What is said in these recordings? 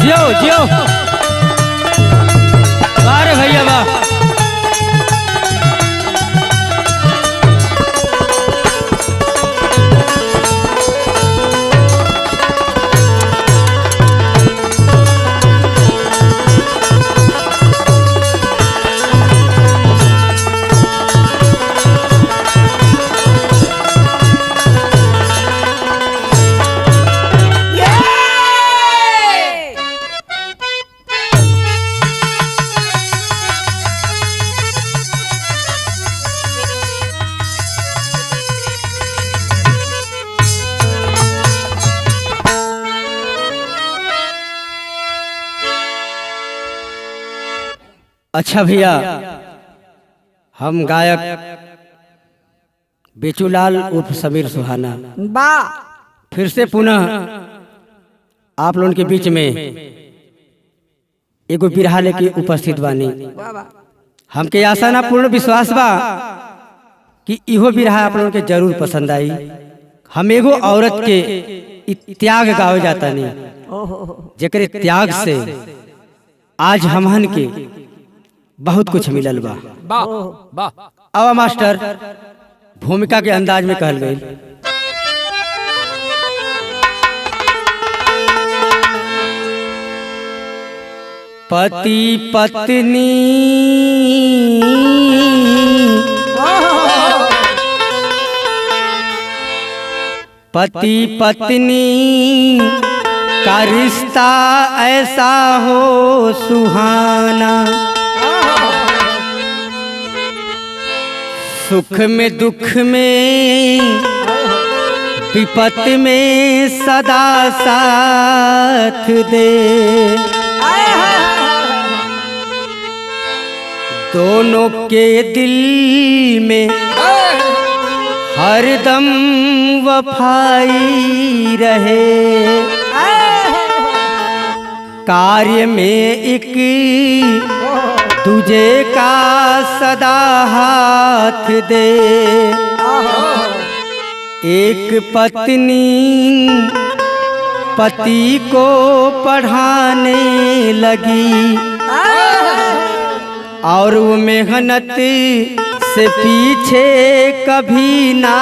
जियो जियो अरे भैया वाह। अच्छा भैया, हम गायक बेचूलाल उर्फ समीर सुहाना फिर से पुनः आप लोगों के बीच में एगो बिरहा लेके उपस्थित बानी। हमके आशा ना पूर्ण विश्वास बा कि इहो बिरहा आप लोगों के जरूर पसंद आई। हम एगो औरत के त्याग गावे जाता नहीं, जेकरे त्याग से आज हमहन के बहुत कुछ मिलल बा। अब मास्टर भूमिका के अंदाज में कहल गई। पति पत्नी पति पत्नी का रिश्ता ऐसा हो सुहाना, सुख में दुख में विपत में सदा साथ दे, दोनों के दिल में हरदम वफाई रहे, कार्य में एक तुझे का सदा हाथ दे। एक पत्नी पति को पढ़ाने लगी और वो मेहनत से पीछे कभी ना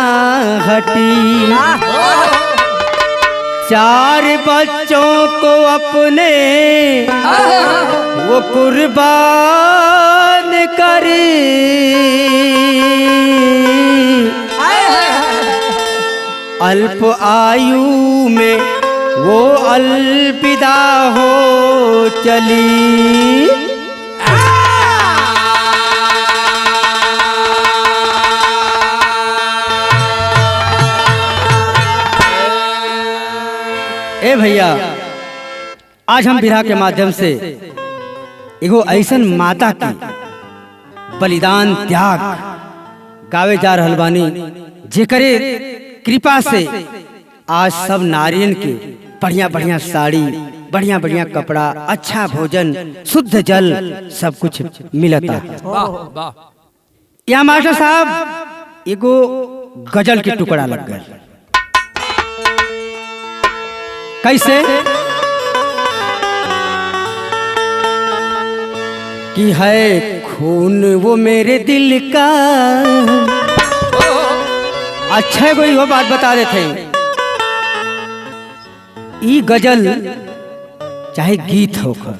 हटी, 4 बच्चों को अपने वो कुर्बान करी, अल्प आयु में वो अलविदा हो चली। ए भैया, आज हम बिरहा के माध्यम से एगो ऐसन माता की बलिदान त्याग गावे जा रहल बानी, जेकरे कृपा से आज सब नारियन के बढ़िया बढ़िया साड़ी, बढ़िया बढ़िया कपड़ा, अच्छा भोजन, शुद्ध जल सब कुछ मिलता। यहाँ मास्टर साहब एगो गजल के टुकड़ा लग गए। कैसे कि है खून वो मेरे दिल का। अच्छा कोई वो बात बता देते हैं, ये गजल चाहे गीत होकर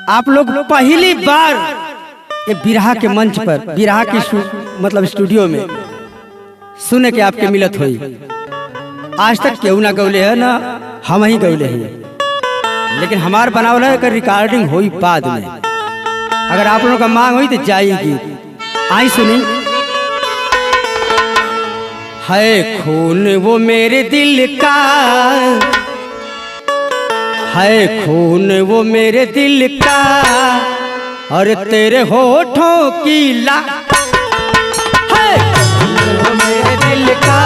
आप लोग पहली बार ये बिरहा के मंच पर, बिरहा की मतलब स्टूडियो में सुने के आपके मिलत हुई। आज तक क्यों ना गौले है ना हम ही गौले हैं, लेकिन हमार बनावल है कि रिकॉर्डिंग हुई बाद में। अगर आप लोगों का मांग हुई तो जाएगी। आई सुनी। है खून वो मेरे दिल का, है खून वो मेरे दिल का, और तेरे होठों की ला, है खून वो मेरे दिल का,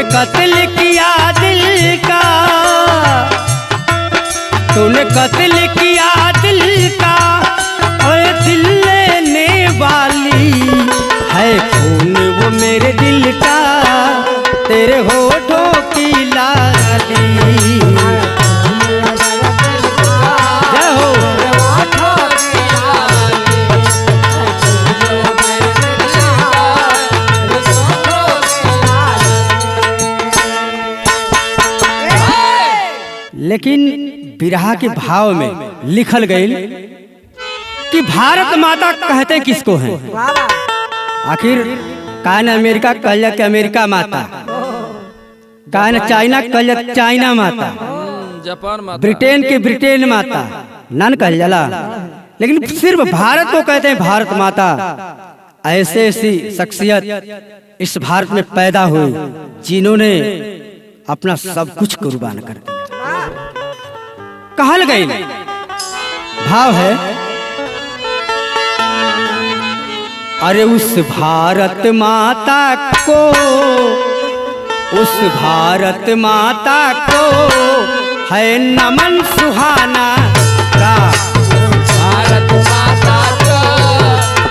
कत्ल किया दिल का, तूने कत्ल किया दिल का, बिरहा के भाव में लिखल गई कि भारत माता कहते किसको हैं। आखिर कान अमेरिका कहल जाए अमेरिका माता, कान चाइना कहल जाए चाइना माता, जापान माता, ब्रिटेन के ब्रिटेन माता नन कहल जाला, लेकिन सिर्फ भारत को कहते हैं भारत माता। ऐसे ऐसी शख्सियत इस भारत में पैदा हुई जिन्होंने अपना सब कुछ कुर्बान कर दिया। कहल गई भाव है, अरे उस भारत माता को, उस भारत माता को है नमन सुहाना का। भारत माता को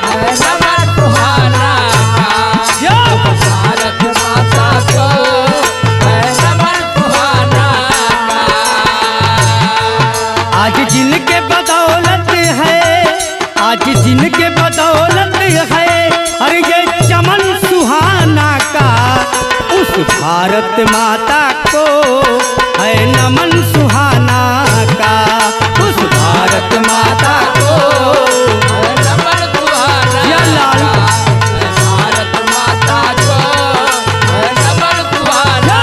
है नमन सुहाना का। भारत माता को है नमन सुहाना का। आज जिनके बदौलत है, आज जिनके बदौलत है, अरे ये चमन सुहाना का। उस भारत माता को है नमन सुहाना का। उस भारत माता को है नमन सुहाना का। भारत माता को है नमन सुहाना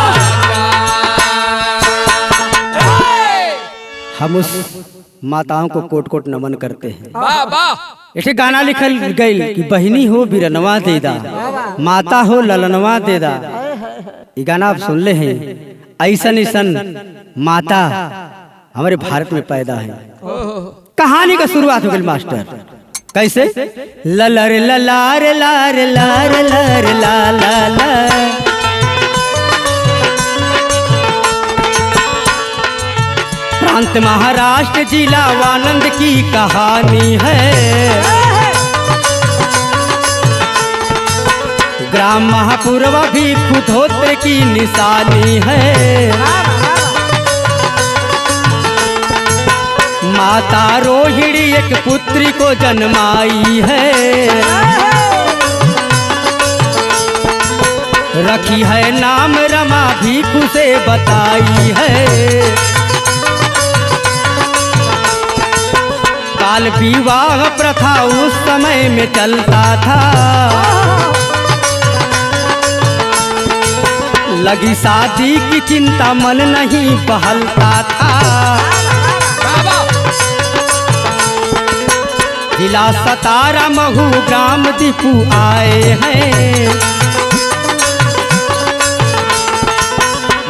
का। हम उस माताओं को कोट कोट नमन करते हैं। वाह वाह। ऐसे गाना लिखल गई कि बहिनी हो बिरनवा देदा, माता हो ललनवा देदा। ये गाना आप सुन ले हैं। ऐसन ऐसन माता हमारे भारत में पैदा है। कहानी का शुरुआत हो गई मास्टर, कैसे? ललर ललार लार लार लार ला ला ला। प्रांत महाराष्ट्र जिला वानंद की कहानी है। ग्राम महापुरवा भी खुदोत्र की निशानी है। माता रोहिणी एक पुत्री को जन्माई है। रखी है नाम रमा, भीखू से बताई है। बाल विवाह प्रथा उस समय में चलता था। लगी शादी की चिंता, मन नहीं बहलता था। जिला सतारा महू ग्राम दीपू आए हैं।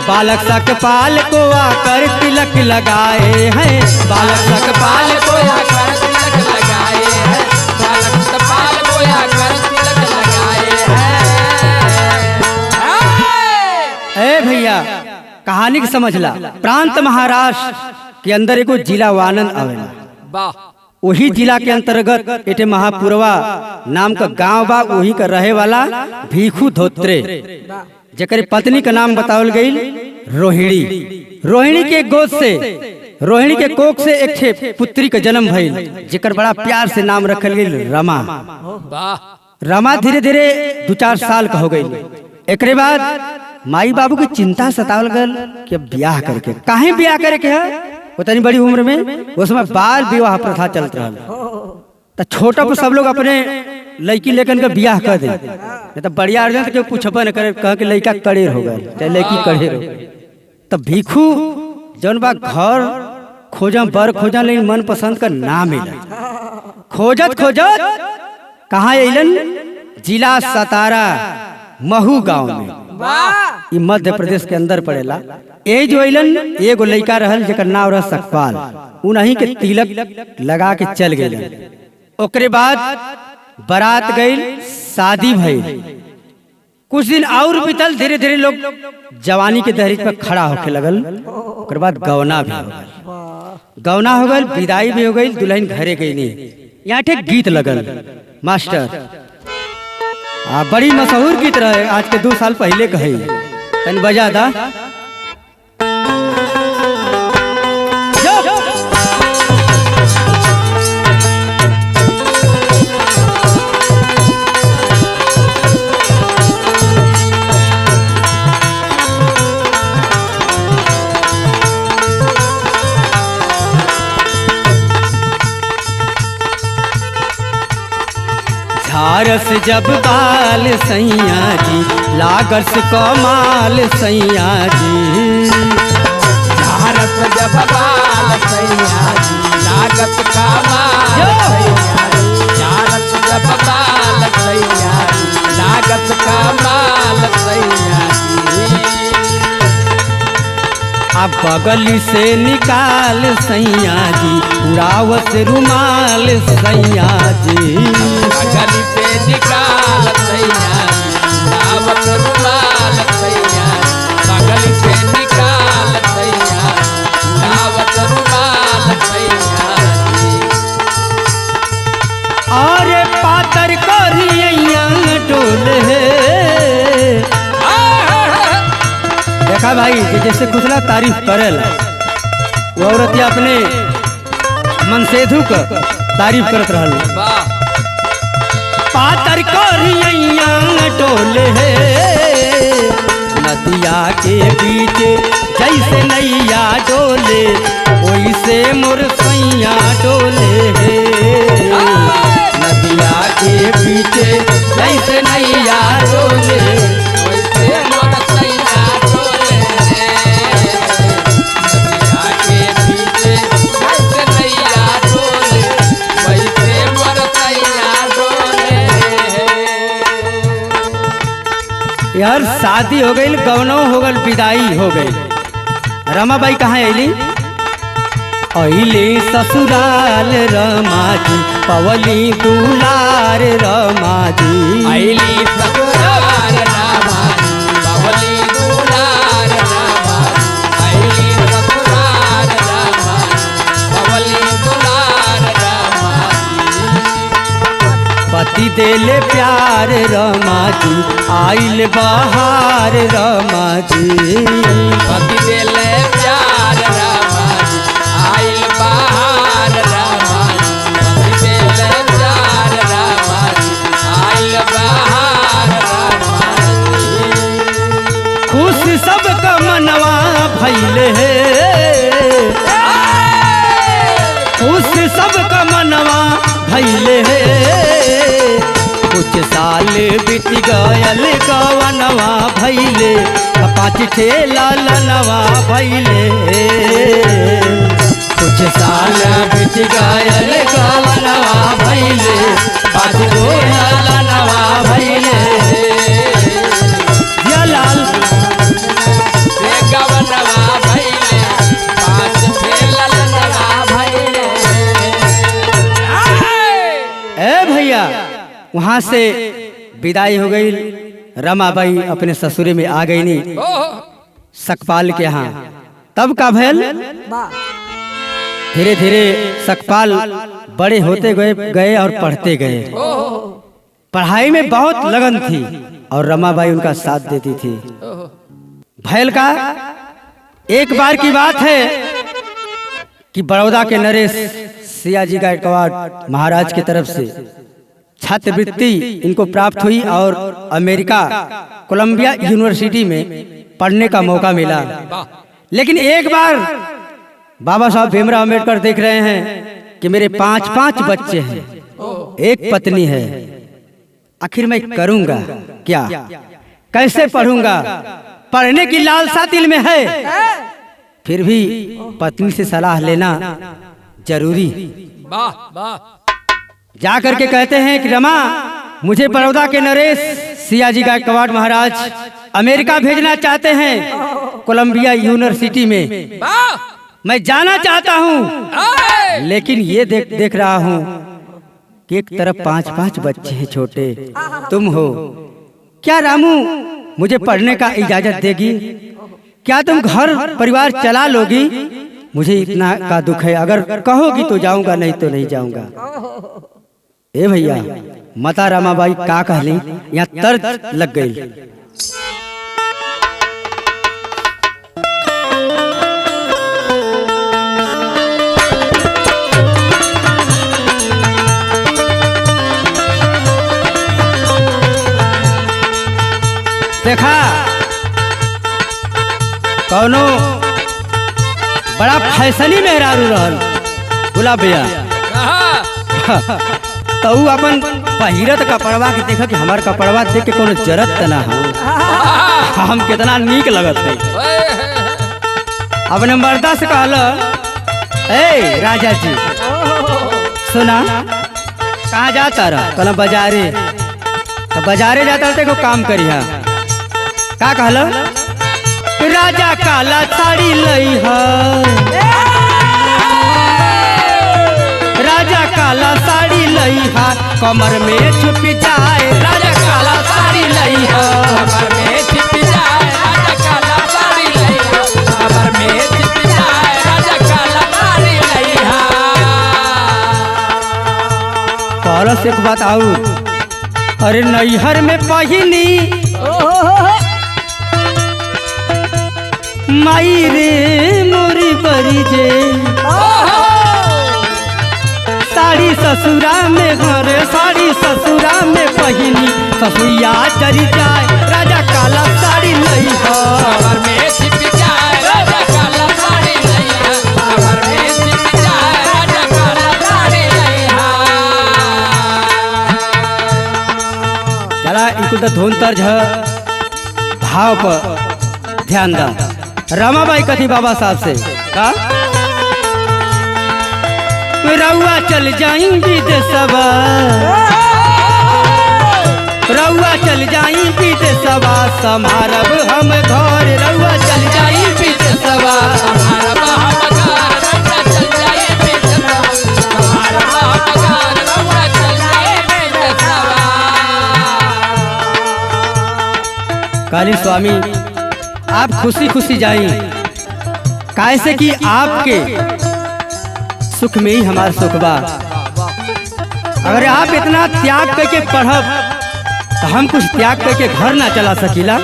बालक सकपाल को आकर तिलक लगाए हैं। बालक सकपाल को आकर तिलक लगाए हैं। बालक सकपाल को आकर तिलक लगाए हैं। ए भैया, कहानी की समझला। प्रांत महाराष्ट्र के अंदर एगो जिला वानंद आवेला। वाह। वही जिला के अंतर्गत एटे महापुरवा नाम का गांव बा। वही का रहे वाला भीखू धोत्रे, जेकर पत्नी का नाम बतावल गई रोहिणी। रोहिणी के गोद से, रोहिणी के कोख से एक छे पुत्री का जन्म भइल, जेकर बड़ा प्यार से नाम रखल गई रमा। वाह। रमा धीरे धीरे 2-4 साल का हो गई। एकरे बाद माई बाबू की चिंता सतावल गल कि अब ब्याह करके, काहे ब्याह करे के है? उतनी बड़ी उम्र में उस समय बाल विवाह प्रथा चलत रहा। तो छोटा पर सब लोग अपने लड़की लेकर के ब्याह कर दे, नहीं तो बढ़िया अर्जन के पूछबा न करे, कह के लड़का कड़ेर हो गए चाहे लड़की कड़ेर हो गई। तब भीखू जौन बा घर खोजा बर खोजा, लेकिन मन पसंद का ना मिला। खोजत खोजत कहाँ अलन? जिला सतारा महू गांव में। ये मध्य प्रदेश के अंदर पड़ेला। ए जो अलन एगो लड़का रहल जेकर नाम रह सकपाल। उन्हीं के तिलक लगा के चल गए। ओकरे बाद बारात गई, शादी भई। कुछ दिन और बीतल, धीरे धीरे लोग जवानी के दहलीज पर खड़ा होके लगल। ओकर बाद गौना भी हो गई। गौना हो गई, विदाई भी हो गई, दुल्हन घरे गई नहीं। यहाँ एक गीत लगल मास्टर, बड़ी मशहूर गीत रहे, आज के 2 साल पहले कही। तन बजा दा। झारस जब बाल सैया जी लागस कमाल सैया जी। झारस जब बाल सैया जी लागत का माल सैया जी। झारस जब बाल सैया जी लागत का माल सैया जी। अब बगली से निकाल सैया जी उड़ावत रुमाल सैया जी। गली से निकाल सैया जी उड़ावत रुमाल सैया जी। गली से निकाल सैया जी उड़ावत रुमाल सैया जी। अरे पातर करिया डोले। देखा भाई कि जैसे कुछ ना तारीफ करेला वो औरतिया अपने मनसेधु का तारीफ करत रहल। वाह पातर करिया डोले नदिया के बीच जैसे नैया डोले वैसे मोर सैया डोले। नदिया के बीच जैसे नैया डोले वैसे मोर सैया डोले। नदिया के पीछे जैसे नैया डोले वैसे मोर सैया डोले। यार शादी हो गई गवनो हो गल विदाई हो गई। रमाबाई कहाँ अली? अली ससुराल रमा जी पवली दुलार रमा जी। अली ससुराल रमा जी पवली दुलार रमा जी। अली ससुराल रमा जी पवली दुलार रमा जी। पति देले प्यार रमा जी आइल बहार रमा जी। पति देले प्यार रमा जी आइल बहार रमा जी। पति देले प्यार रमा जी आइल बहार रमा जी। खुश सबका मनवा भैले खुश सबका मनवा भैले कुछ साल बीत गयल गवनवा भैले 5 ठेला लनवा भैले। कुछ साल बीत गयल गवनवा भैले 5 ठेला लनवा भैले। लाल रे गवनवा भैले 5 ठेला लनवा भैले। ए भैया वहां से विदाई हो गई। रमाबाई अपने ससुरे में आ गई नी सकपाल के यहाँ। तब का भैल धीरे धीरे सकपाल बड़े होते गए और पढ़ते गए। पढ़ाई में बहुत लगन थी और रमाबाई उनका साथ देती थी। भैल का एक बार की बात है कि बड़ौदा के नरेश सियाजी गायकवाड़ महाराज की तरफ से छात्रवृत्ति इनको प्राप्त हुई और अमेरिका कोलंबिया यूनिवर्सिटी में पढ़ने का मौका मिला। लेकिन एक बार बाबा साहब भीमराव अम्बेडकर देख रहे हैं कि मेरे 5 बच्चे हैं, एक पत्नी है, आखिर मैं करूंगा क्या, कैसे पढ़ूंगा? पढ़ने की लालसा दिल में है, फिर भी पत्नी से सलाह लेना जरूरी। वाह वाह। जा करके कहते हैं कि रमा मुझे बड़ौदा के नरेश सियाजी गायकवाड़ महाराज अमेरिका भेजना चाहते हैं कोलंबिया यूनिवर्सिटी में। मैं जाना चाहता हूँ, लेकिन ये देख रहा हूँ कि एक तरफ 5 बच्चे हैं छोटे, तुम हो, क्या रामू मुझे पढ़ने का इजाजत देगी? क्या तुम घर परिवार चला लोगी? मुझे इतना का दुख है, अगर कहोगी तो जाऊंगा, नहीं तो नहीं जाऊंगा। ए भैया माता रमाबाई का कहली, यहाँ तर्ज लग गई। देखा कौनो बड़ा फैसनी मेहरारू रहल गुलाब भैया। तो ऊ अपन पहिरत कपड़वा के देखा कि हमार कपड़वा देख के कोनो जरत त ना हो, हम कितना नीक लगत है। अपने मर्दा से कहल, ए राजा जी सुना कहाँ जाता रहा? कहला बाजारे। तो बाजारे जाता रहे को काम करिहा। का कहल? राजा काला साड़ी लई है, राजा काला साड़ी लई है, कमर में छुप जाए राजा काला साड़ी लई है, कमर में छिप जाए राजा काला साड़ी लइहा, कमर में छिप जाए राजा काला साड़ी लइहा। कहल से एक बात आऊ, अरे नैहर में पहिनी माई रे मोरी बरी जे, साड़ी ससुरा में घरे साड़ी ससुरा में पहिनी, ससुरिया चली जाए राजा काला साड़ी लई है, कमर में छिप जाए राजा काला साड़ी लइहा, कमर में छिप जाए राजा काला साड़ी लइहा। चला इनको तो धुन तर्ज है, भाव पर ध्यान दा। रमाबाई कथी बाबा साहब से का? रउआ चल जाई विदेशवा, रउआ चल जाई विदेशवा, समारब हम घर रउआ चल जाई विदेशवा, हमारा बाहर राजा चल जाए बेटवा, हमारा बाहर रउआ चल जाए बेटवा। काली स्वामी आप खुशी खुशी जाई, कैसे कि आपके सुख में ही हमारा सुख बा। अगर आप इतना त्याग करके पढ़ब तो हम कुछ त्याग करके घर ना चला सकीला,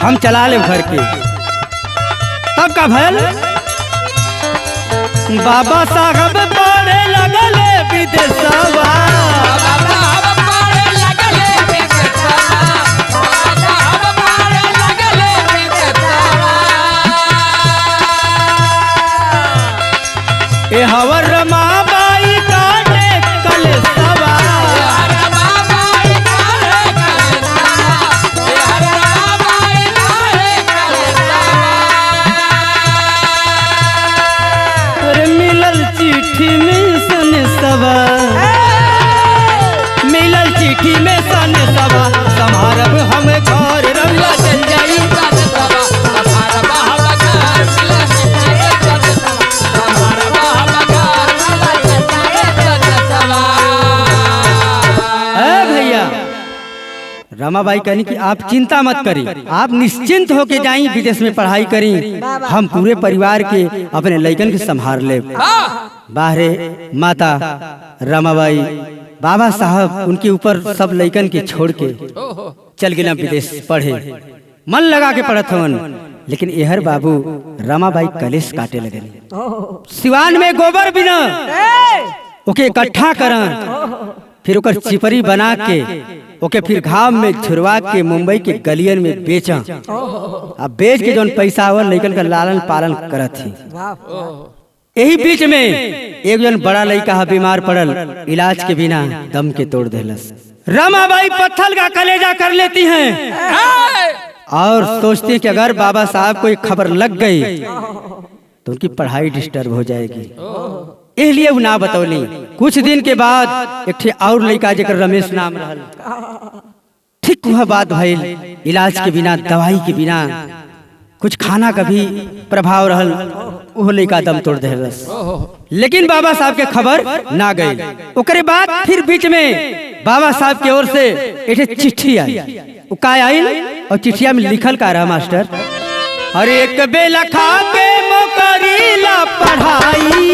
हम चला ले घर के। तब का भल बाबा साहब पढ़े लगले विदेशवा, ए हवर रमाबाई काटे कलसवा, अरे मिलल चिट्ठी में सन सवा, मिलल चिट्ठी में सन सवा, समारब हम घर रउआ चल जाई, रमाबाई कहनी कि आप चिंता मत करी, आप निश्चिंत होके जाई विदेश में पढ़ाई करी, हम पूरे परिवार के अपने लइकन के संभाल ले। बाहरे माता रमाबाई बाबा साहब उनके ऊपर सब लइकन के छोड़ के चल गए विदेश पढ़े, मन लगा के पढ़त हवन। लेकिन एहर बाबू रमाबाई कलेश काटे लगे, सिवान में गोबर बिना ओके इकट्ठा करन, फिर ओकर चिपरी बना के ओके फिर घाम में छुड़वा के मुंबई के गलियन में बेचा, अब बेच के जौन पैसा आवल लइकन का लालन पालन करत थी। यही बीच में एक जन बड़ा लड़का है बीमार पड़ल, इलाज के बिना दम के तोड़ देलस। रमाबाई पत्थर का कलेजा कर लेती हैं और सोचती कि अगर बाबा साहब को एक खबर लग गई तो उनकी पढ़ाई डिस्टर्ब हो जाएगी, इसलिए वो ना बतौली। कुछ दिन के बाद एक और लड़का जेकर रमेश नाम रहल, ठीक वह बात भइल, इलाज के बिना दवाई के बिना कुछ खाना का भी प्रभाव रहल, वो लड़का दम तोड़ देलस। लेकिन बाबा साहब के खबर ना गई। ओकरे बाद फिर बीच में बाबा साहब की ओर से एक चिट्ठी आई, वो का आइल और चिट्ठिया में लिखल का रहा मास्टर, अरे एक बेला खा के मोकरीला पढ़ाई,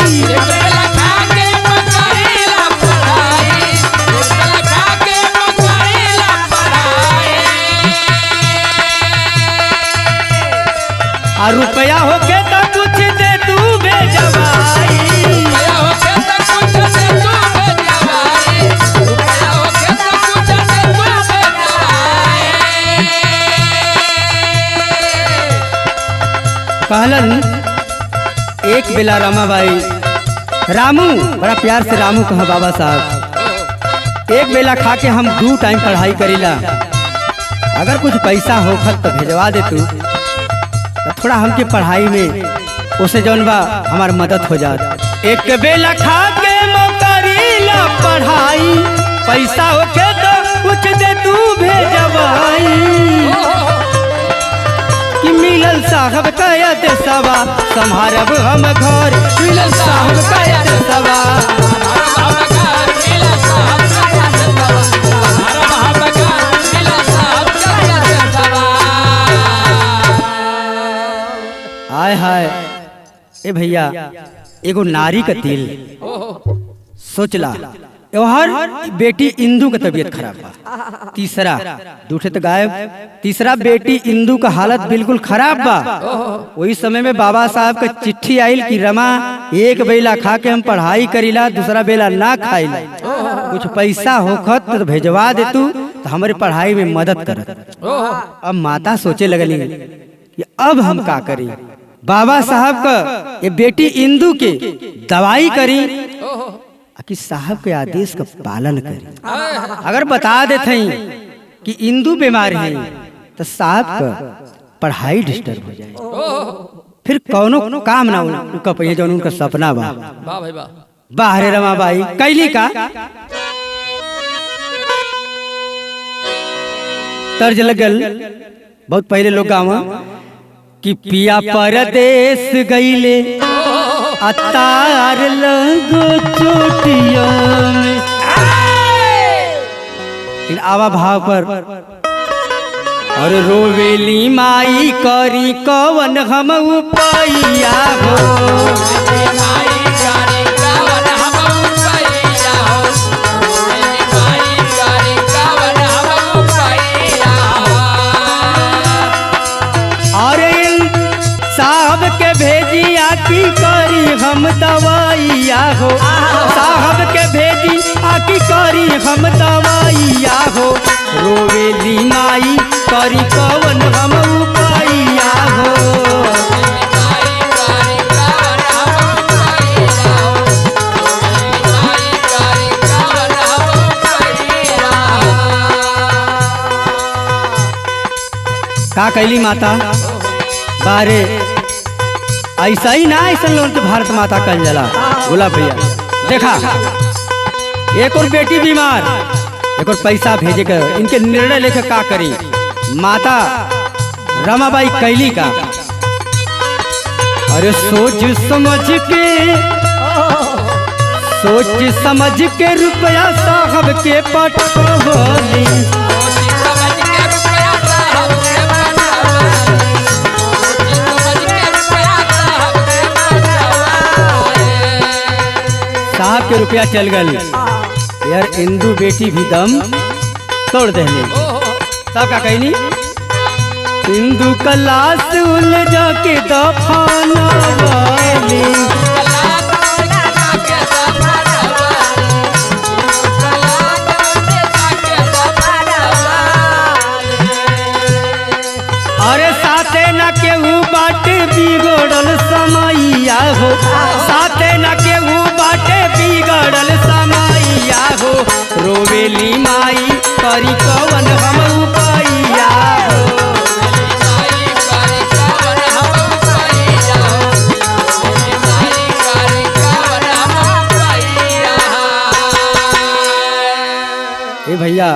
और रुपया होके तो कुछ दे तू भेजवाई, कहलन एक बेला रमाबाई, रामू बड़ा प्यार से रामू कहा बाबा साहब, एक बेला खा के हम 2 टाइम पढ़ाई करीला। अगर कुछ पैसा होखत तो भेजवा दे तू, तो थोड़ा हमके पढ़ाई में उसे जौन बा हमार मदद हो जात। एक बेला खा के करीला पढ़ाई, पैसा होके तो कुछ दे तू भेजवाई। कि मिलल साहब का देशवा संभारब हम घर, मिलल साहब का देशवा। हाय हाय ए भैया, एगो नारी का दिल सोचला। हर बेटी इंदू का तबीयत खराब बा। तीसरा दूठे तो गायब, तीसरा बेटी इंदू का हालत बिल्कुल खराब बा। वही समय में बाबा साहब का चिट्ठी आइल कि रमा एक बेला खा के हम पढ़ाई करीला, दूसरा बेला ना खाइला, कुछ पैसा होखत तो भेजवा दे तू, तो हमारे पढ़ाई में मदद करत। अब माता सोचे लगली कि अब हम का करी। बाबा साहब का ये बेटी इंदू के दवाई करी कि साहब के आदेश का पालन करी। अगर बता देते कि इंदू बीमार है तो साहब का पढ़ाई डिस्टर्ब हो जाए, फिर कौनो काम ना उनका पहिए जो उनका सपना बा। वाह भाई वाह। बाहरे रमा बाई कैली का तर्ज लगल बहुत पहले लोग गाँव कि पिया परदेश गईले अतार लगो चोटिया में। इन आवा भाव पर और रोवेली माई करी कवन हम उपाइया हो। साहब के भेजिया की करी हम दवाइया हो, साहब के भेजी आकी करी हम दवाइया हो। रोवेली माई करी कवन हम उपाइया हो। का कैली माता बारे ऐसा ही ना, ऐसा लोग तो भारत माता कल जला। बोला भैया देखा एक और बेटी बीमार, एक और पैसा भेजे कर, इनके निर्णय लेकर का करी। माता रमाबाई कैली का अरे सोच समझ के रुपया साहब के पठौली। साहब के रुपया चल गल यार, इंदू बेटी भी दम तोड़ देने। सब का कहनी इंदू कलास उलझा के दफाना वाली। अरे साथे न केहू बाटे बिगड़ल समैया हो, साथे न केहू बाटे बिगड़ल समैया हो। रोवेली माई करी कवन हम उपाइया हो। ए भैया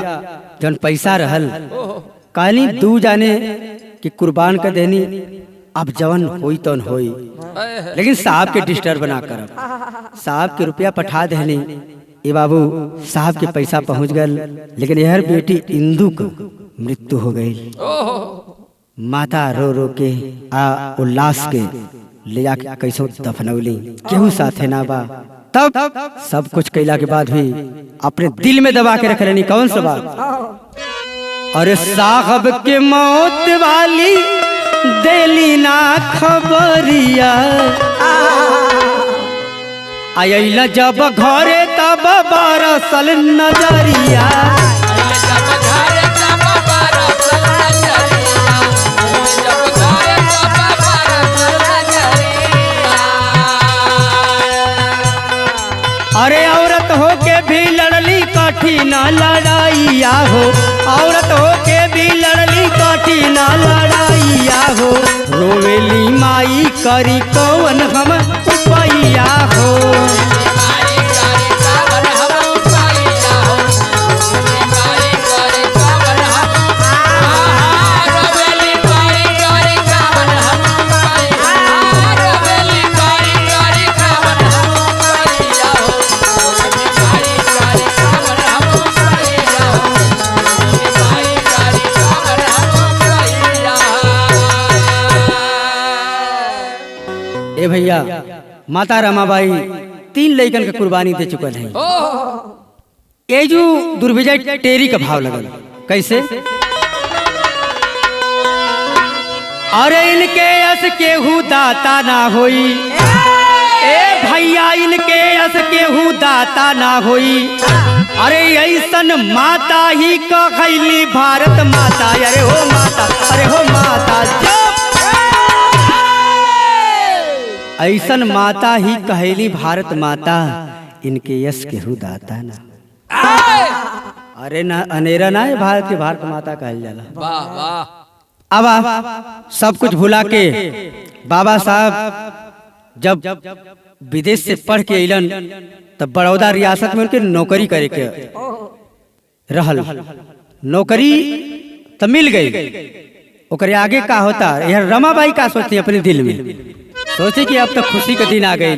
जन पैसा रहल कहनी दू जाने कि कुर्बान कर देनी, अब जवन होई तन होई, लेकिन साहब के डिस्टर्ब ना करब। साहब के रुपया पठा देनी। ए बाबू साहब के पैसा पहुंच गल, लेकिन यह बेटी इंदू को मृत्यु हो गई। माता रो रो के उल्लास के ले जाके कैसो दफनौली, केहू साथे ना बा। तब सब कुछ कैला के बाद भी अपने दिल में दबा के रख लेनी कौन सा बात। अरे साहब के मौत वाली देली ना खबरिया, आइला जब घरे तब बरसल नजरिया। अरे औरत होके भी लड़ली का कठिन लड़ाइया हो, औरत हो के भी लड़ली कठिन लड़ाइया हो, रोवेली माई करी कौन हम उपैया हो। ए भैया, माता रमाबाई 3 लइकन के कुर्बानी दे चुकल है। ये जो दुर्विजय टेरी का भाव लगल कैसे, अरे इनके यस केहू दाता ना होई, ए भैया इनके यस केहू दाता ना होई, अरे ऐसन माता ही कहली भारत माता, अरे हो माता, अरे हो माता, ऐसन माता ही कहली भारत माता, इनके यश केहू दाता ना। अरे ना अनेरा ना है भारत के भारत माता कहल जाला। वाह वाह। अब सब कुछ भुला के बाबा साहब जब विदेश से पढ़ के अलन तब बड़ौदा रियासत में उनके नौकरी करे के रहल, नौकरी तो मिल गई। ओकरे आगे का होता, यह रमाबाई का सोचती अपने दिल में, सोची कि अब तक खुशी के दिन आ गई,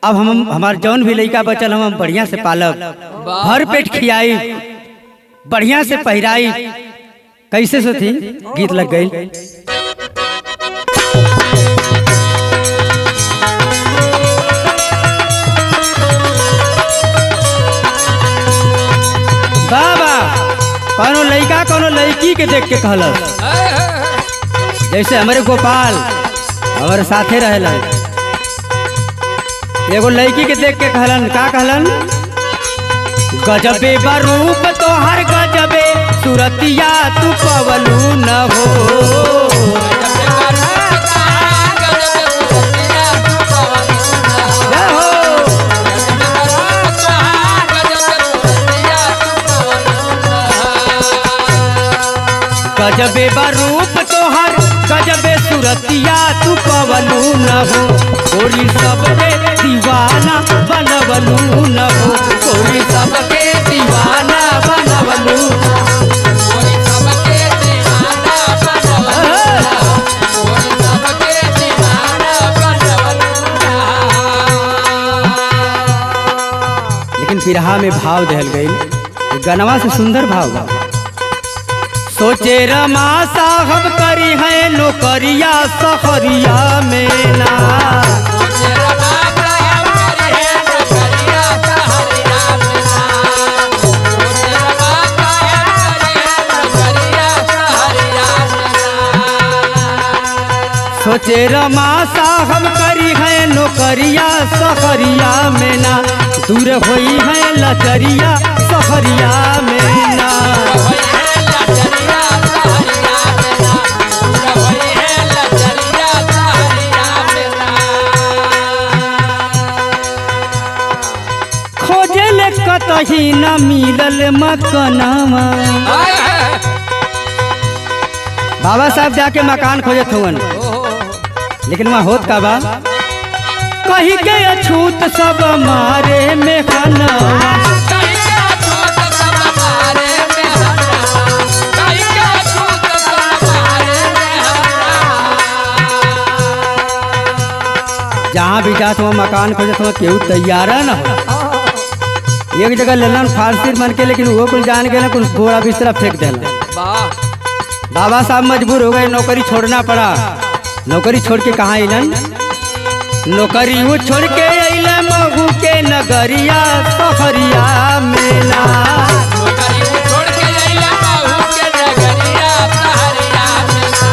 अब हम हमार जौन भी लड़का बचल हम बढ़िया से पालब, भर पेट खियाई, बढ़िया से पहिराई। कैसे सोची, गीत लग गई। बाबा कोनो लड़का कोनो लड़की के देख के कहलस, जैसे हमारे गोपाल हमारे साथे रहेला, एगो लड़की के देख के कहलन, का कहलन, गजबे बरूप तोहर गजबे सुरतिया तू पवलू न हो। गजबे बरूप तोहर गजबे सुरतिया तू पवलू न हो, कोई सबके दीवाना बनवलू न हो, कोई सबके दीवाना बनवलू, कोई सबके दीवाना बनवलू, कोई सबके दीवाना बनवलू। लेकिन बिरहा में भाव दहल गई, गनवा से सुंदर भाव बा। सोचे रमा साहब करी है नौकरिया सहरिया में ना, सोचे रमा साहब करी है नौकरिया सहरिया में ना, सोचे रमा साहब करी है नौकरिया सहरिया में ना, सोचे रमा साहब करी है नौकरिया सहरिया में ना, दूर होई है लचरिया सहरिया में ना। कतही न मिलल मकनवा, बाबा साहब जाके मकान खोजत हुवन, लेकिन वहाँ होत का बा, कहीं के अछूत सब मारे में खनवा, जहाँ भी जात हुआ मकान खोजत हुआ केहू तैयार न हो। एक जगह लेलन फारसी मन के, लेकिन वो कुल जान गए कुछ बोरा बिस्तरा फेंक देला। बाबा साहब मजबूर हो गए, नौकरी छोड़ना पड़ा। नौकरी छोड़ के कहाँ अलन, नौकरी वो छोड़ के अइला महू के नगरिया सहरिया में ना, नौकरी वो छोड़ के अइला महू के नगरिया सहरिया में ना,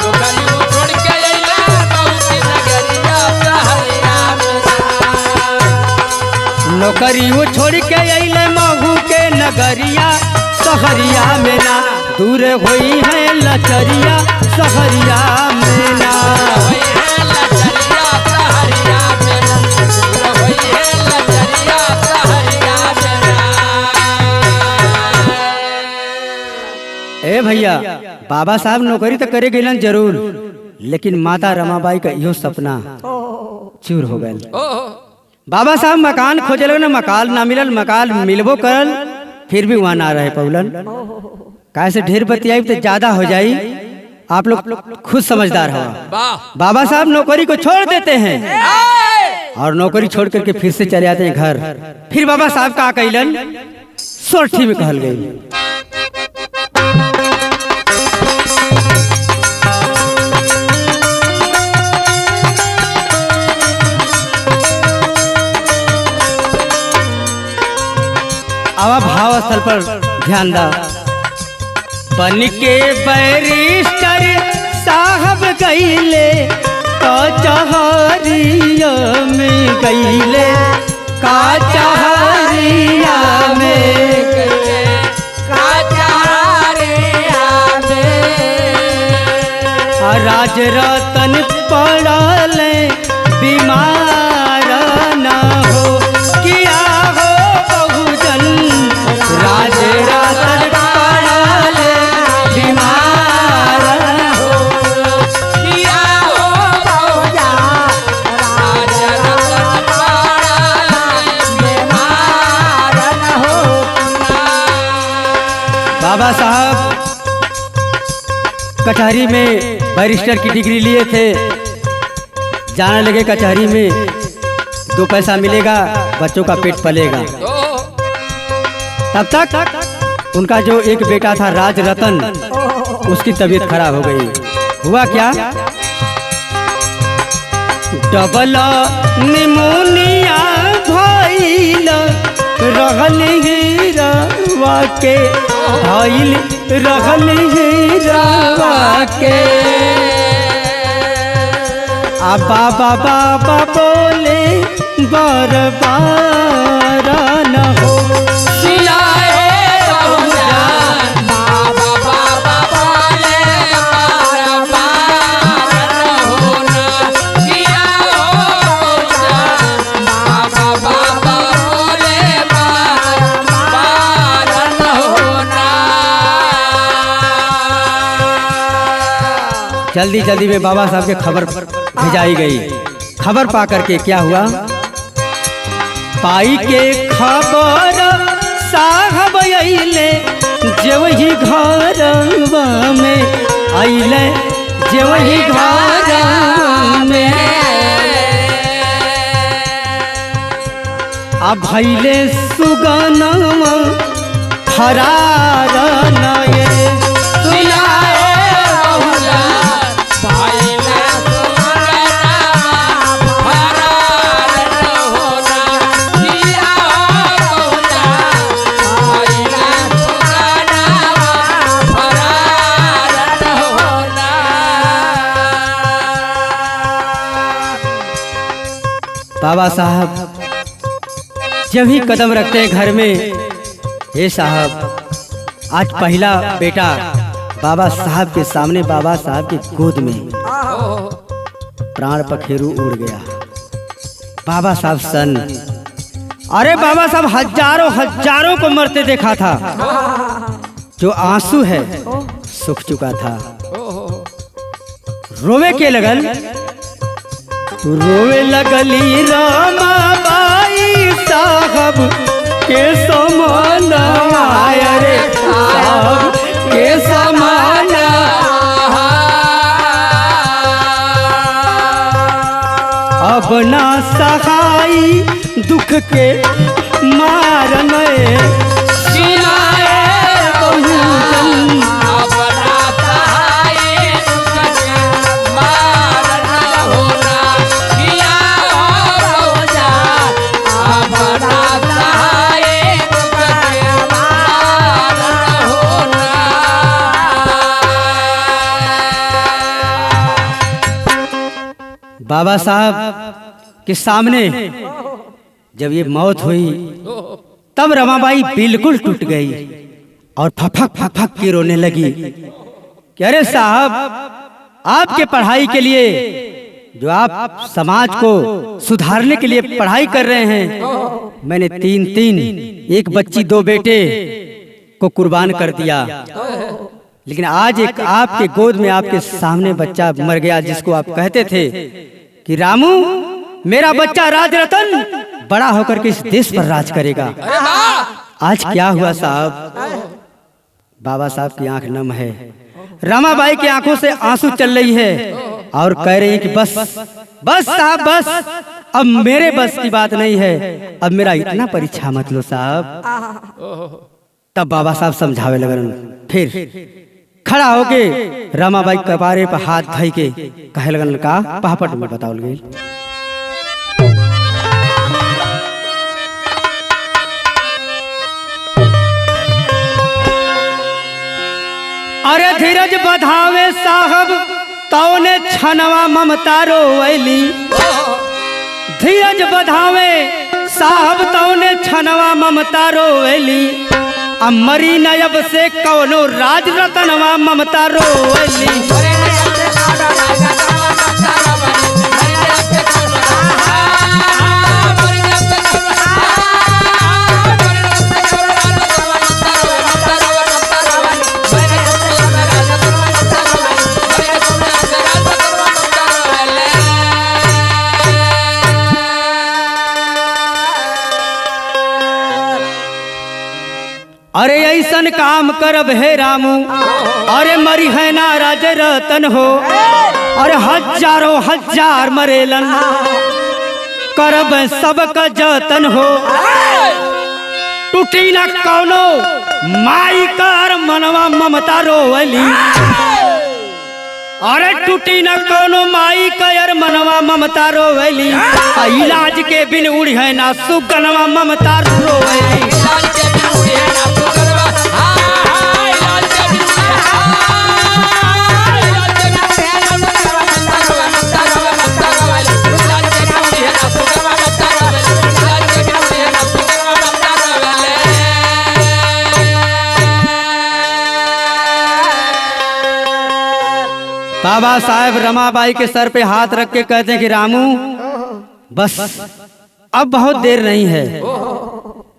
नौकरी वो छोड़ के अइला महू के नगरिया सहरिया में ना, नौकरी वो छोड़ के अइला महू के नगरिया सहरिया में ना, दूर होई है लचरिया सहरिया में ना। ए भैया, बाबा साहब नौकरी तो करे गइलन जरूर, लेकिन माता रमाबाई का इहो सपना चूर हो गए। बाबा साहब मकान खोजे लगे, मकान ना मिलल, मकान मिलबो करल, फिर भी वहाँ ना रहे पौलन। कैसे ढेर बतियाई तो ज्यादा हो जाई, आप लोग खुद समझदार हो। बाबा साहब नौकरी को छोड़ देते हैं और नौकरी छोड़ करके फिर से चले आते हैं घर। फिर बाबा साहब का कैलन सोरठी में कहल गई। आवा भाव स्थल पर ध्यान दा। बन के बैरिस्टर साहब गईले कचहरिया में, गईले कचहरिया में, राज रतन पड़ल बीमार न हो, किया हो बहुजन राज रतन पड़ल बीमार न हो, किया हो बहुजन राज रतन पड़ल बीमार न हो। बाबा साहब कचहरी में बैरिस्टर की डिग्री लिए थे। जाने लगे कचहरी में 2 पैसा मिलेगा, बच्चों का पेट पलेगा। तब तक उनका जो एक बेटा था राज रतन, उसकी तबीयत खराब हो गई। हुआ क्या, डबल निमोनिया भइल रहल हीरावा के, भइल रहल हीरावा के। आ बाबा बाबा बोले बार बार न हो, सियाए बहुजन बाबा बाबा बोले बार बार न होना, किया हो बहुजन बाबा बाबा बोले बार बार न होना। जल्दी जल्दी में बाबा साहब के खबर भेजाई गई। खबर पा करके क्या हुआ, पाई के खबर साहब अइले जेवही घरवा में, अइले जेवही घरवा में। आ भइले सुगनवा फरार नये, बाबा साहब जब ही कदम रखते हैं घर में, हे साहब आज पहला बेटा बाबा साहब के सामने, बाबा साहब की गोद में, प्राण पखेरु उड़ गया। बाबा साहब सन, अरे बाबा साहब हजारों हजारों को मरते देखा था, जो आंसू है सूख चुका था। रोवे के लगल, रोवे लगली रमाबाई साहब के समान, रे साहब के समान। अब ना सहाई दुख के मारन, सियाए बहुजन बाबा साहब के सामने जब ये मौत हुई, तब रमाबाई बिल्कुल टूट गई और फफक फफक के रोने लगी कि अरे साहब, आपके पढ़ाई के लिए, जो आप समाज को सुधारने के लिए पढ़ाई कर रहे हैं, मैंने 3 एक बच्ची 2 बेटे को कुर्बान कर दिया। लेकिन आज एक आपके गोद में आपके सामने बच्चा मर गया, जिसको आप कहते थे कि रामू मेरा बच्चा राज रतन बड़ा होकर के इस देश पर राज करेगा। अरे वाह! आज क्या हुआ साहब? बाबा साहब की आंख नम है, रमाबाई की आंखों से आंसू चल रही है और कह रही है कि बस बस साहब बस, अब मेरे बस की बात नहीं है, अब मेरा इतना परीक्षा मत लो साहब। तब बाबा साहब समझावे लगन, फिर खड़ा होके रमाबाई कपारे पर हाथ धई के कहे लगन का पहापट में बतावल गई। अरे धीरज बधावे साहब तौने छनवा ममता रोवैली, धीरज बधावे साहब तौने छनवा ममता रोवैली, अमरी नयब से कौनो राज रतनवा ममता रोवैली। अरे ऐसन काम करब हे रामू, अरे मरी है ना राज रतन हो, अरे हजारों हजार मरेलन करब सबका जतन हो, टूटी न कौनो माई कर मनवा ममता रोवली, अरे टूटी न कौनो माई कर मनवा ममता रोवली, इलाज के बिन उड़ है ना सुगनवा ममता रोवली। बाबा साहब रमाबाई के सर पे हाथ रख के कहते हैं कि रामू बस अब बहुत देर नहीं है,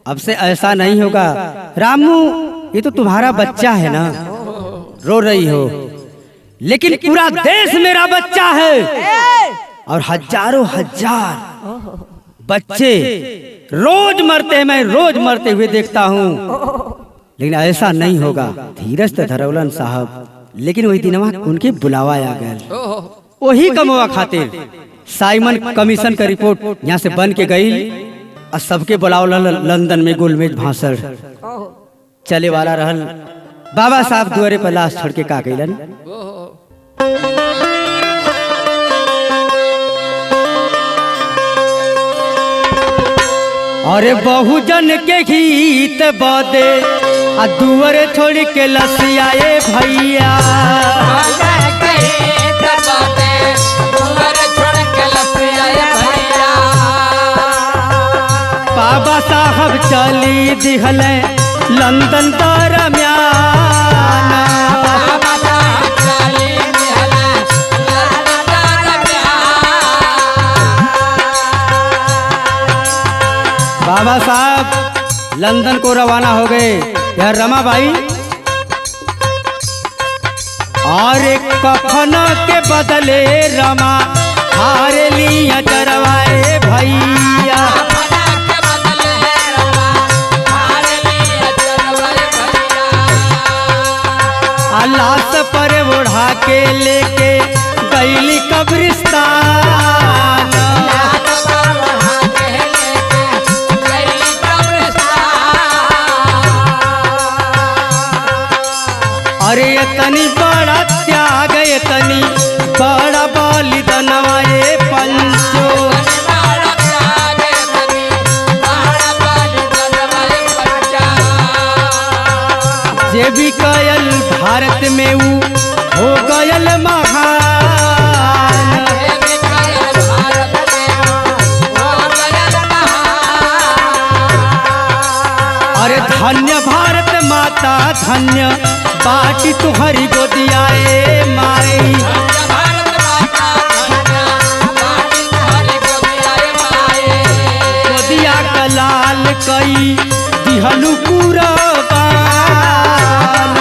अब से ऐसा नहीं होगा। रामू ये तो तुम्हारा बच्चा है ना, रो रही हो, लेकिन पूरा देश मेरा बच्चा है और हजारों हजार बच्चे रोज मरते हैं, मैं रोज मरते हुए देखता हूँ, लेकिन ऐसा नहीं होगा। धीरज तो धरौलन साहब, लेकिन वही दिनवा उनके बुलावा आ गया, वही कमवा खातिर साइमन कमीशन का रिपोर्ट यहाँ से बन के गई और सबके बुलावला लंदन में गोलमेज भाषण चले वाला रहल। बाबा साहब दुआरे पर लाश छोड़ के का गईलन। अरे बहुजन के गीत बदे आ दुआरे छोड़ के लसियाए भैया, बाबा साहब चली दिहल लंदन दरम्यान, बाबा साहब लंदन को रवाना हो गए। यह रमाबाई और एक कफन के बदले रमा हारे लिया चरवाए भैया, लाश पर ओढ़ा के लेके गईली कब्रिस्तान, अरे इतनी बड़ा त्याग इतनी बड़ा बलिदानवा ये पंचो, जे भी कयल भारत में वो हो गयल महान, अरे धन्य भारत माता धन्य बाटी तुहरी गोदिया ए माई, गोदिया का लाल कई दिहलू पूरा बाल,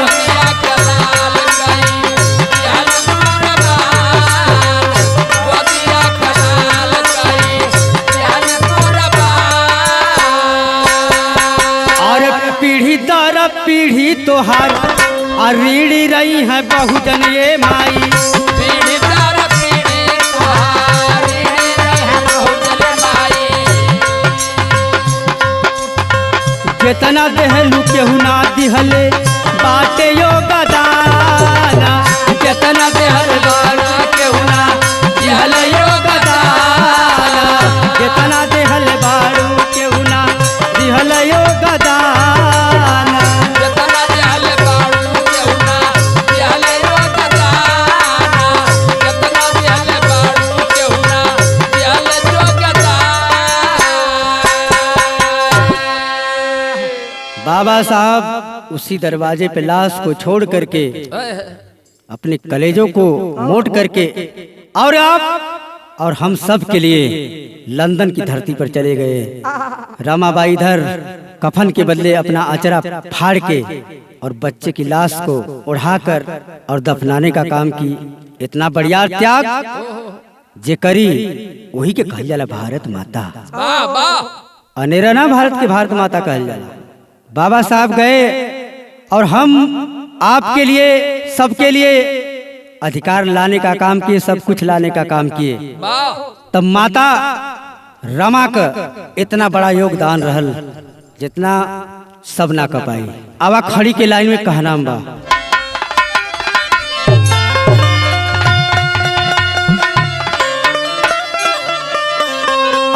पीढ़ी दर पीढ़ी तोहार रीढ़ी रही है बहुजन ये माई। पीढ़ी दर पीढ़ी तुम्हारी रहे बहुजन माई। जितना देहलू केहू ना दिहले बाटे यो गदाना। जितना देहल बारू केहू ना दिहले यो गदाना। जितना देहल बारू केहू ना दिहले यो गदाना। जितना दिहल बारू केहू ना दिहले यो गदाना। जितना दिहल बारू केहू ना दिहले यो गदाना। बाबा साहब उसी दरवाजे पे लाश को छोड़ करके अपने कलेजों को मोट करके और आप और हम सब के लिए लंदन की धरती पर चले गए। रमाबाई इधर कफन के बदले अपना अचरा फाड़ के और बच्चे की लाश को उड़ाकर और दफनाने का काम की। इतना बढ़िया त्याग जे करी वही के कहल जाला भारत माता। वाह वाह। अनेरा ना भारत के भारत माता कहल जाला। बाबा साहब गए और हम आपके लिए सबके लिए अधिकार लाने का काम किए, सब कुछ लाने का काम किए। वाह। तब माता रमा का इतना बड़ा योगदान रहल जितना सब ना कर पाई। आवा खड़ी के लाइन में कहना बा।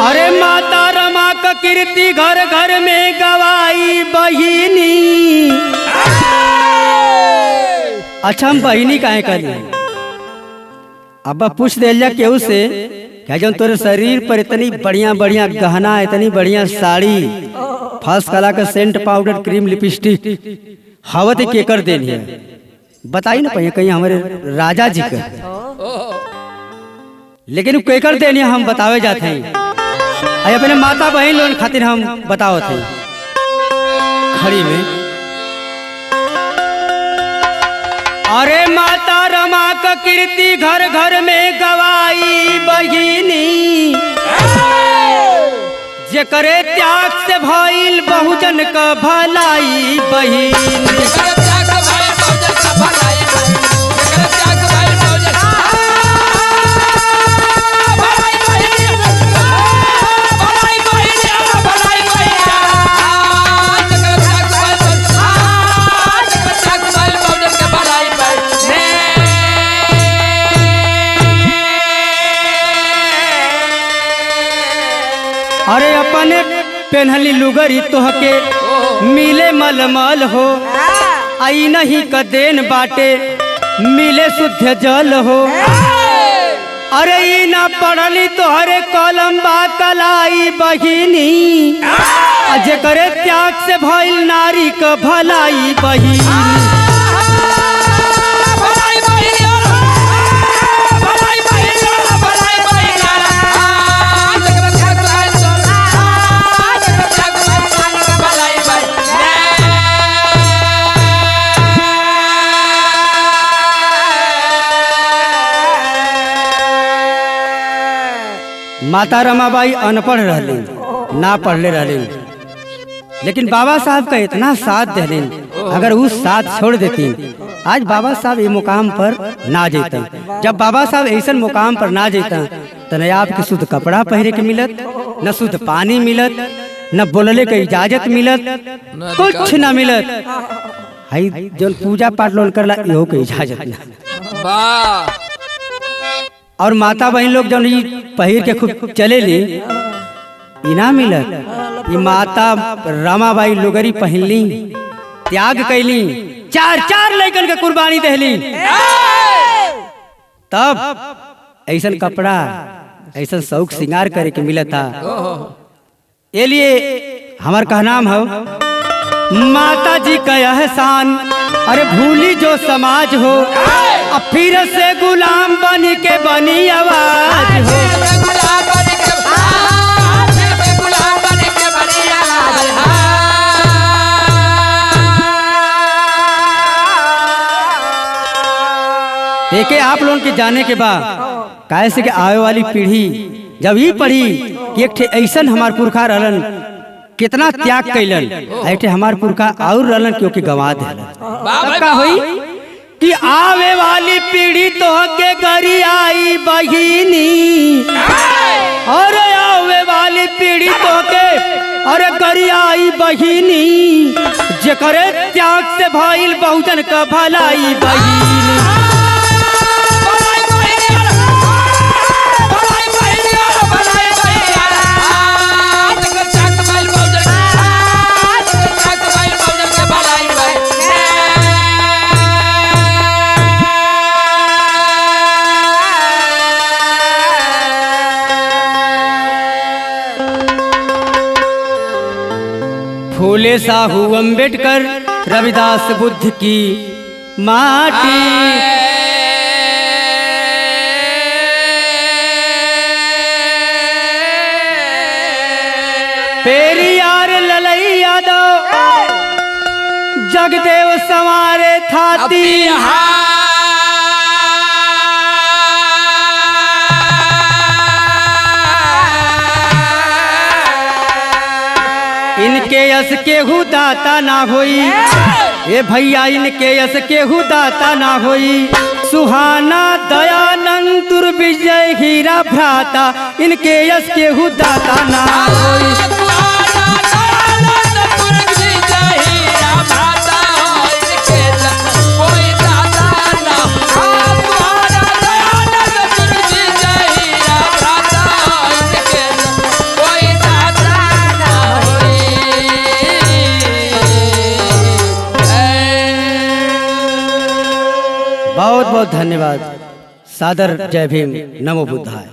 अरे माता रमा का कीर्ति घर घर में गवाई बहिनी। अच्छा हम बहिनी काहे कहली? अब पूछ दे केहू से क्या जन तोरे शरीर पर इतनी बढ़िया बढ़िया गहना, इतनी बढ़िया साड़ी, फर्स्ट कला का सेंट, पाउडर, क्रीम, लिपस्टिक हवत के कर देनी है। बताई ना पहिए कहीं हमारे राजा जी का, लेकिन केकर देनी हम बतावे जाते हैं। आई अपने माता बहन लोन खातिर हम बताओ थे खड़ी में। अरे माता रमा का कीर्ति घर घर में गवाई बहिनी। जे करे त्याग से भइल बहुजन का भलाई बहिनी। अरे अपने पेन्हली लुगरी तोहके मिले मलमल हो। आई नहीं का देन बाटे मिले शुद्ध जल हो। अरे ई ना पढ़ली तोहरे कलम बा कलाई बहिनी। जे करे त्याग से भइल नारी का भलाई बहिनी। माता रमाबाई अनपढ़ रहली, ना पढ़ले रहली, लेकिन बाबा साहब का इतना साथ देलिन। अगर उस साथ छोड़ देती आज बाबा साहब ये मुकाम पर ना जेते। जब बाबा साहब ऐसा मुकाम पर ना जेता तो न आपके शुद्ध कपड़ा पहरे के मिलत, न शुद्ध पानी मिलत, न बोलले के इजाजत मिलत, कुछ न मिलत। हाई जो पूजा पाठ लोन करला इहो के इजाजत ना। वाह। और माता बहन लोग जब पहिर के खूब चले ली इना मिलत। ये माता रमाबाई लुगरी पहनली, त्याग कैली, 4 लड़कन के कुर्बानी देली। तब ऐसा कपड़ा, ऐसा शौक श्रृंगार करे के मिला था। ये लिए हमार कहनाम हो माता जी का एहसान। अरे भूली जो समाज हो, अब फिर से गुलाम बन के बनी आवाज हो। देखे आप लोगों के जाने के बाद कैसे कि आवे वाली पीढ़ी जब ये पढ़ी कि एक ऐसा हमार पुरखा रहलन कितना त्याग कैलन ऐसे हमार पुरखा और रहलन क्योंकि गंवा देलन। तब का होई कि आवे वाली पीढ़ी तो के गरी आई बहिनी, अरे आवे वाली पीढ़ी तो के अरे गरी आई बहिनी, जेकरे त्याग से भइल बहुजन का भलाई बहिनी। फूले साहू अम्बेडकर रविदास बुद्ध की माटी, पेरियार ललई यादव जगदेव संवारे थाती, इनके यस केहू दाता ना होई, ए भैया इनके यस केहू दाता ना होई, सुहाना दयानंद दुर्विजय हीरा भ्राता, इनके यस केहू दाता ना होई। बहुत बहुत धन्यवाद। सादर जय भीम, नमो बुद्धाय।